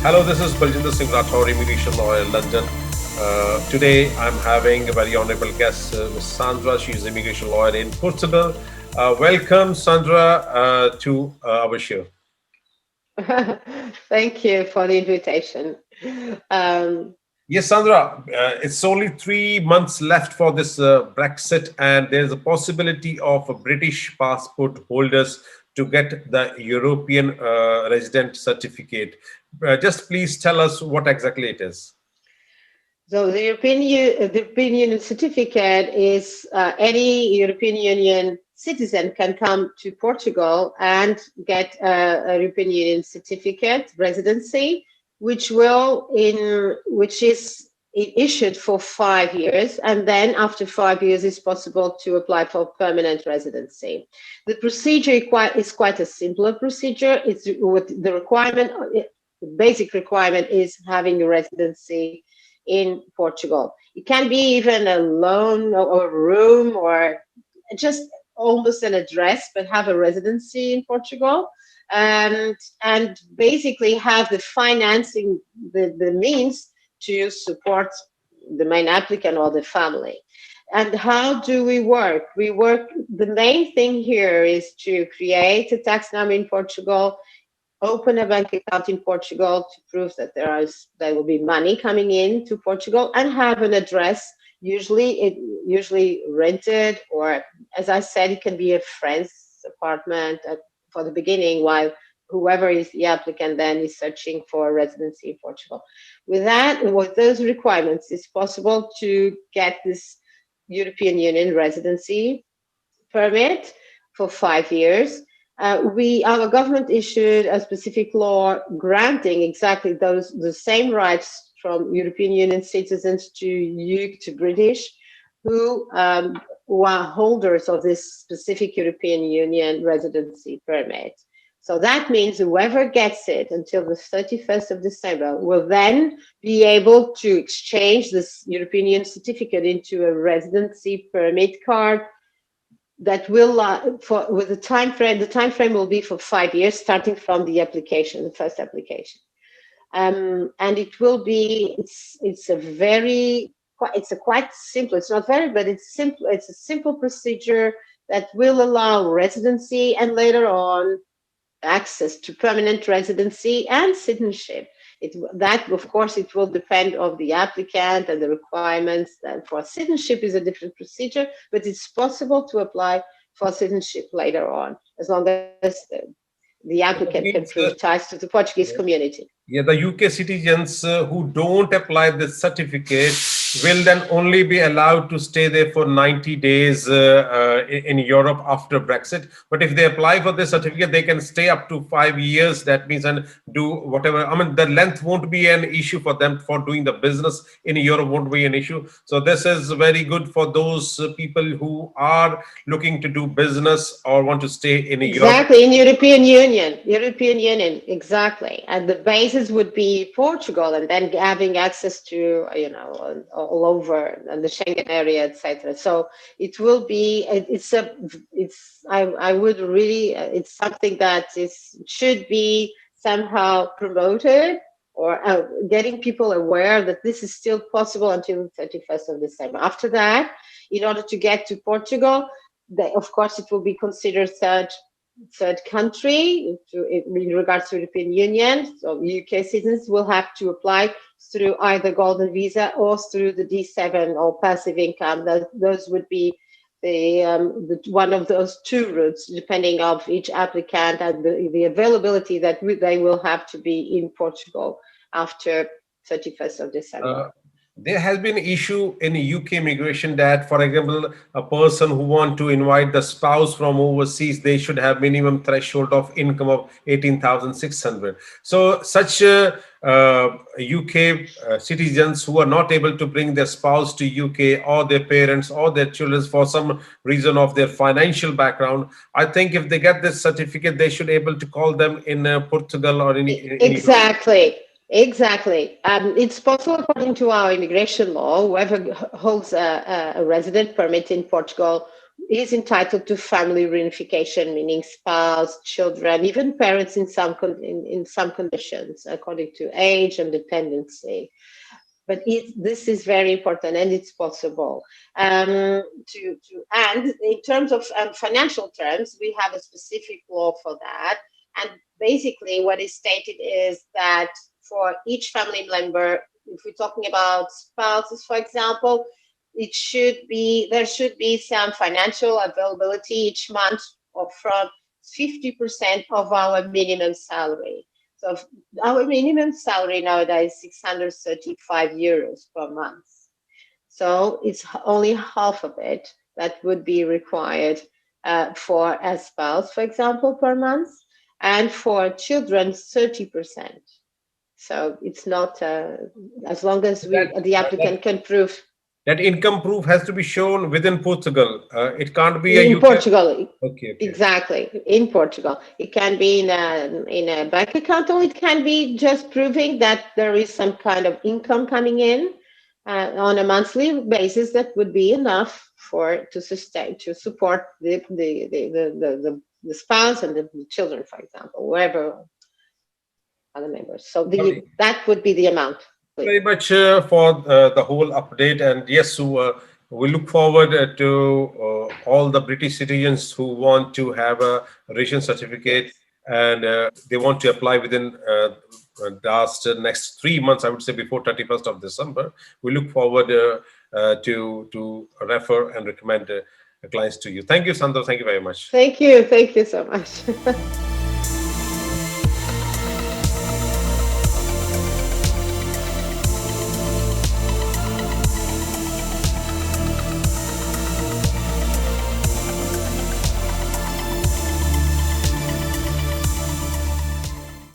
Hello, this is Baljinder Singh Rathour, immigration lawyer in London. Today, I'm having a very honorable guest, Ms. Sandra. She is immigration lawyer in Portugal. Welcome, Sandra, to our show. Thank you for the invitation. Um, Yes, Sandra, it's only 3 months left for this Brexit, and there's a possibility of British passport holders to get the European resident certificate. Just please tell us what exactly it is. so the European Union certificate is any European Union citizen can come to Portugal and get a European Union certificate residency, which is issued for 5 years, and then after 5 years, it's possible to apply for permanent residency. The procedure is quite a simpler procedure. It's what the requirement. The basic requirement is having a residency in Portugal. It can be even a loan or a room or just almost an address, but have a residency in Portugal and basically have the financing, the means to support the main applicant or the family. And how do we work? The main thing here is to create a tax number in Portugal, open a bank account in Portugal to prove that there will be money coming in to Portugal, and have an address. Usually rented, or as I said, it can be a friend's apartment for the beginning, while whoever is the applicant then is searching for a residency in Portugal. With those requirements, it's possible to get this European Union residency permit for 5 years. Our government issued a specific law granting exactly the same rights from European Union citizens to British who are holders of this specific European Union residency permit. So that means whoever gets it until the 31st of December will then be able to exchange this European Union certificate into a residency permit card that will with the time frame will be for 5 years, starting from the first application. And it will be it's a quite simple, it's not very, but it's a simple procedure that will allow residency and later on access to permanent residency and citizenship. That, of course, it will depend on the applicant and the requirements. And for citizenship is a different procedure, but it's possible to apply for citizenship later on, as long as the applicant That can means, prove ties to the Portuguese community. yeah, the UK citizens who don't apply this certificate will then only be allowed to stay there for 90 days in Europe after Brexit. But if they apply for this certificate, they can stay up to 5 years. That means and do whatever. I mean, the length won't be an issue for them for doing the business in Europe won't be an issue. So this is very good for those people who are looking to do business or want to stay in Europe. Exactly, in European Union, exactly. And the basis would be Portugal, and then having access to, all over and the Schengen area, etc. So it will be, I would really, it's something that should be somehow promoted, or getting people aware that this is still possible until the 31st of December. After that, in order to get to Portugal, of course, it will be considered third country in regards to European Union. So UK citizens will have to apply through either golden visa or through the D7 or passive income. Those would be one of those two routes, depending of each applicant and the availability that they will have to be in Portugal after 31st of December. There has been issue in UK immigration that, for example, a person who want to invite the spouse from overseas, they should have minimum threshold of income of 18,600. So such UK citizens who are not able to bring their spouse to UK or their parents or their children for some reason of their financial background, I think if they get this certificate, they should able to call them in Portugal or in Europe. Exactly. Exactly. It's possible, according to our immigration law, whoever holds a resident permit in Portugal is entitled to family reunification, meaning spouse, children, even parents in in some conditions, according to age and dependency. But this is very important, and it's possible. And in terms of financial terms, we have a specific law for that. And basically, what is stated is that for each family member, if we're talking about spouses, for example, there should be some financial availability each month of from 50% of our minimum salary. So our minimum salary nowadays is 635 euros per month. So it's only half of it that would be required for a spouse, for example, per month, and for children, 30%. So it's not, as long as That, the that applicant can prove. that income proof has to be shown within Portugal. It can't be a In UK. Portugal, Okay, okay. exactly. In Portugal, it can be in a bank account, or it can be just proving that there is some kind of income coming in on a monthly basis that would be enough to support the spouse and the children, for example, whoever other members. So Lovely. that would be the amount. Very much for the whole update. And yes, so, we look forward to all the British citizens who want to have a resident certificate, Yes. and they want to apply within next 3 months, I would say before 31st of December. We look forward to refer and recommend clients to you. Thank you, Sandra. Thank you very much. Thank you. Thank you so much.